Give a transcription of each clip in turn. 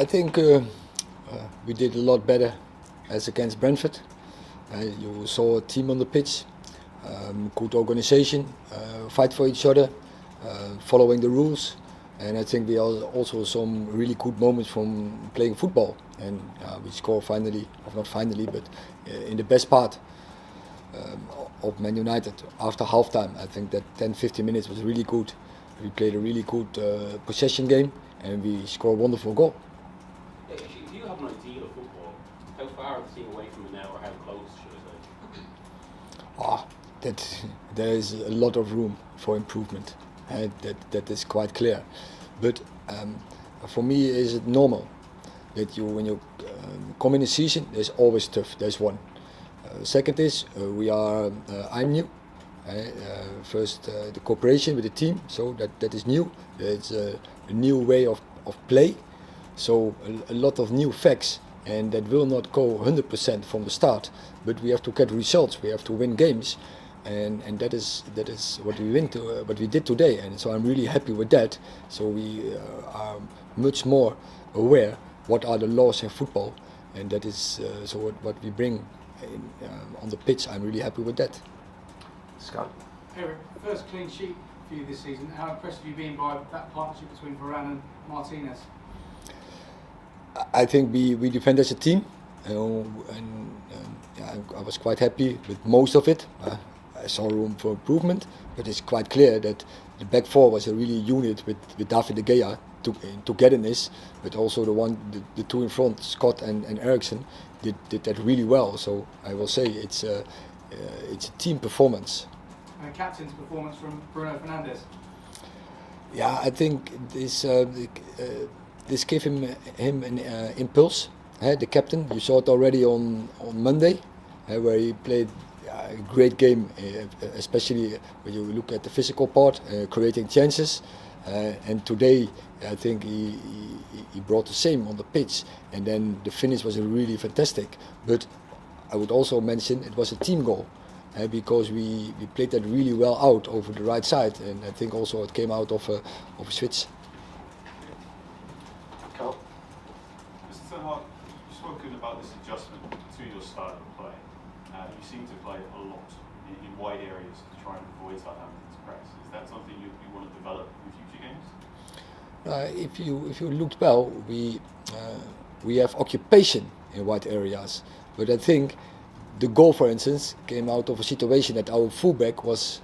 I think we did a lot better as against Brentford. You saw a team on the pitch, good organisation, fight for each other, following the rules, and I think we also some really good moments from playing football. And we score finally, or not finally, but in the best part of Man United after halftime. I think that 10-15 minutes was really good. We played a really good possession game, and we scored a wonderful goal. If you have an ideal of football, how far is the team away from it now, or how close should I say? There is a lot of room for improvement. That is quite clear. But for me, is it normal that when you come in a season, there's always tough. There's one. Second is I'm new. First, the cooperation with the team, so that is new. It's a new way of play. So a lot of new facts, and that will not go 100% from the start. But we have to get results. We have to win games, and that is what we did today. And so I'm really happy with that. So we are much more aware what are the laws in football, and that is so what we bring on the pitch. I'm really happy with that. Scott? Eric, first clean sheet for you this season. How impressed have you been by that partnership between Varane and Martinez? I think we defend as a team, I was quite happy with most of it. I saw room for improvement, but it's quite clear that the back four was a really unit with David de Gea togetherness, but also the two in front, Scott and Eriksen, did that really well. So I will say it's a team performance. And a captain's performance from Bruno Fernandes. Yeah, I think this gave him an impulse. The captain, you saw it already on Monday, where he played a great game, especially when you look at the physical part, creating chances. And today, I think he brought the same on the pitch, and then the finish was really fantastic. But I would also mention it was a team goal, because we played that really well out over the right side, and I think also it came out of a switch. Carl? Mr. Ten Hag, you've spoken about this adjustment to your style of play. You seem to play a lot in wide areas to try and avoid Southampton's press. Is that something you want to develop in future games? If you looked well, we have occupation in wide areas, but I think the goal, for instance, came out of a situation that our fullback was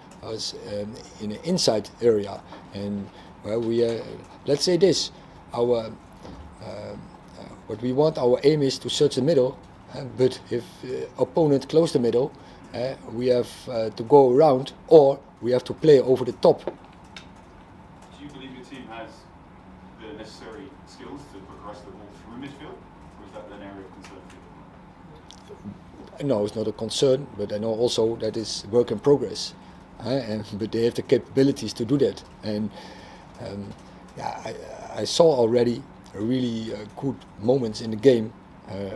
in an inside area, and let's say this, our what we want, our aim is to search the middle, but if opponent close the middle, we have to go around, or we have to play over the top. Do you believe your team has the necessary skills to progress the ball through midfield, or is that an area of concern for you? No, it's not a concern, but I know also that is work in progress. But they have the capabilities to do that. And I saw already really good moments in the game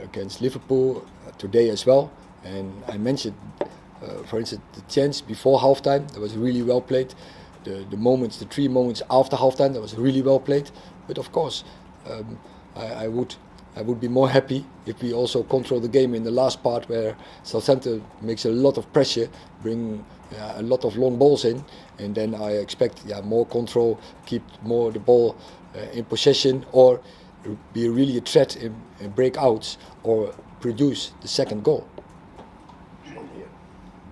against Liverpool today as well. And I mentioned, for instance, the chance before halftime, that was really well played. The 3 moments after halftime, that was really well played. But of course, I would be more happy if we also control the game in the last part, where Southampton makes a lot of pressure, bring a lot of long balls in, and then I expect more control, keep more the ball in possession, or be really a threat in breakouts, or produce the second goal.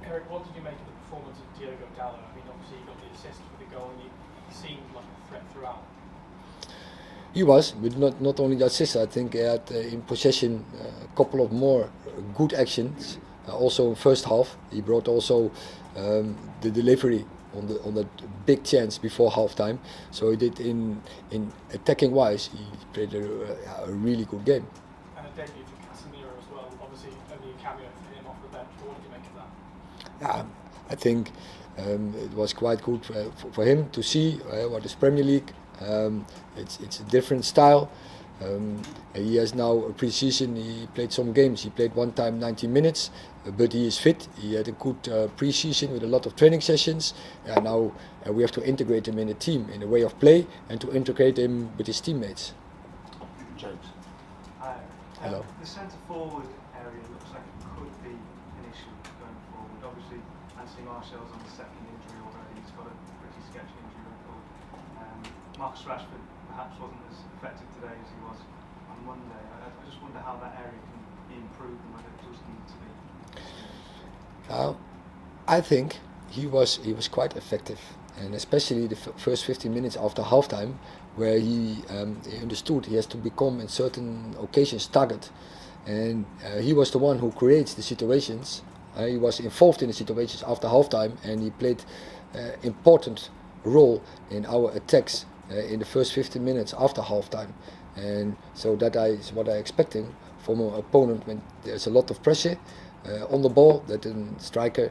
Eric, what did you make of the performance of Diogo Dalot? I mean, obviously he got the assist for the goal, and he seemed like a threat throughout. He was, but not only the assist. I think he had in possession a couple of more good actions. Also in first half, he brought also the delivery on that big chance before halftime. So he did in attacking wise. He played a really good game. And a debut for Casemiro as well. Obviously, only a cameo for him off the bench. What did you make of that? Yeah, I think it was quite good for him to see what is Premier League. It's a different style. He has now a pre-season. He played some games. He played one time 90 minutes, but he is fit. He had a good pre-season with a lot of training sessions. Now we have to integrate him in the team, in the way of play, and to integrate him with his teammates. James? Hello. The centre forward area looks like it could be an issue going forward. Obviously, Anthony Martial's on the second injury already. He's got a pretty sketchy injury record. Marcus Rashford perhaps wasn't as effective today as he was on Monday. I just wonder how that area can be improved and whether it does need to be. I think he was quite effective, and especially the first 15 minutes after halftime, where he understood he has to become in certain occasions target, and he was the one who creates the situations. He was involved in the situations after halftime, and he played important role in our attacks in the first 15 minutes after halftime, and so that is what I expecting from an opponent when there's a lot of pressure on the ball, that a striker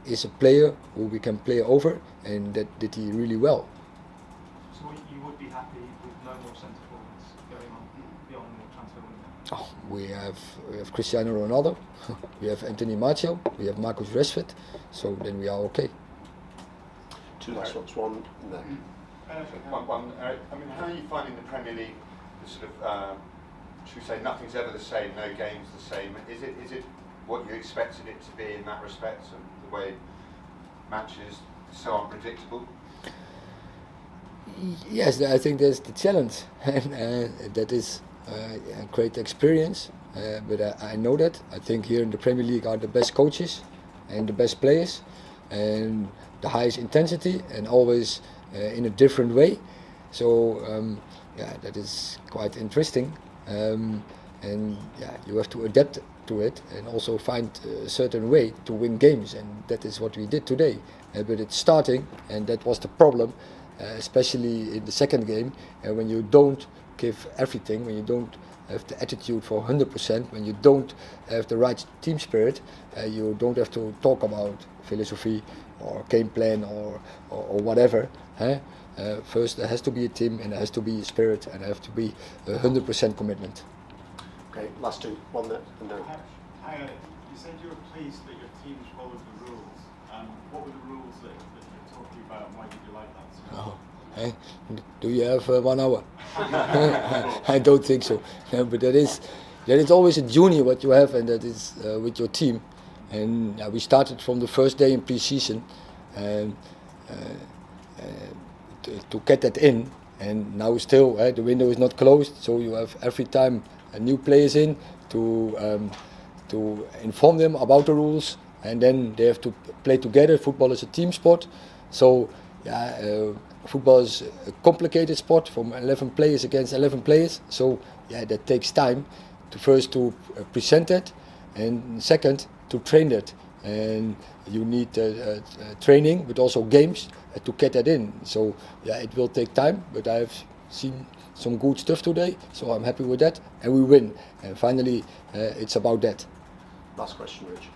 is a player who we can play over, and that did he really well. So you would be happy with no more centre forwards going on beyond the transfer window? Oh, we have Cristiano Ronaldo, we have Anthony Martial, we have Marcus Rashford, so then we are okay. Two last ones, one there. One. I mean, how are you finding the Premier League? The sort of, should we say, nothing's ever the same, no game's the same. Is it what you expected it to be in that respect, and the way matches so unpredictable? Yes, I think there's the challenge, and that is a great experience. But I know that. I think here in the Premier League are the best coaches and the best players, and the highest intensity, and always in a different way. So that is quite interesting, and you have to adapt to it and also find a certain way to win games, and that is what we did today. But it's starting, and that was the problem, especially in the second game, when you don't give everything, when you don't have the attitude for 100%, when you don't have the right team spirit, you don't have to talk about philosophy or game plan or whatever. First there has to be a team, and there has to be a spirit, and there has to be 100% commitment. Okay, last two, one there and then. Hang on, you said you were pleased that your teams followed the rules. What were the rules that you're talking about, and why did you like that? Oh, do you have 1 hour? I don't think so. But that is always a journey what you have, and that is with your team. And we started from the first day in pre-season to get that in, and now still the window is not closed, so you have every time new players in to inform them about the rules, and then they have to play together. Football is a team sport, so football is a complicated sport from 11 players against 11 players, so that takes time to first present it, and second to train that, and you need training but also games to get that in. So it will take time, but I've seen some good stuff today, so I'm happy with that, and we win, and finally it's about that. Last question, Rich.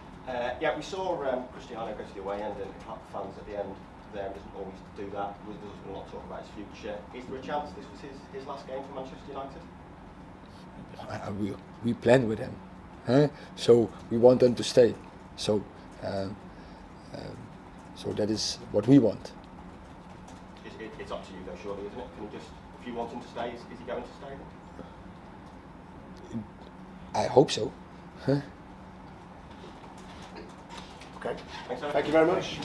We saw Cristiano go to the away end and fans at the end there, doesn't always do that. There's been a lot of talk about his future. Is there a chance this was his last game for Manchester United? We plan with him, so we want them to stay. So that is what we want. It's up to you though, surely, isn't it? Can you just, if you want him to stay, is he going to stay? I hope so. Okay. Thanks, Thank you very much.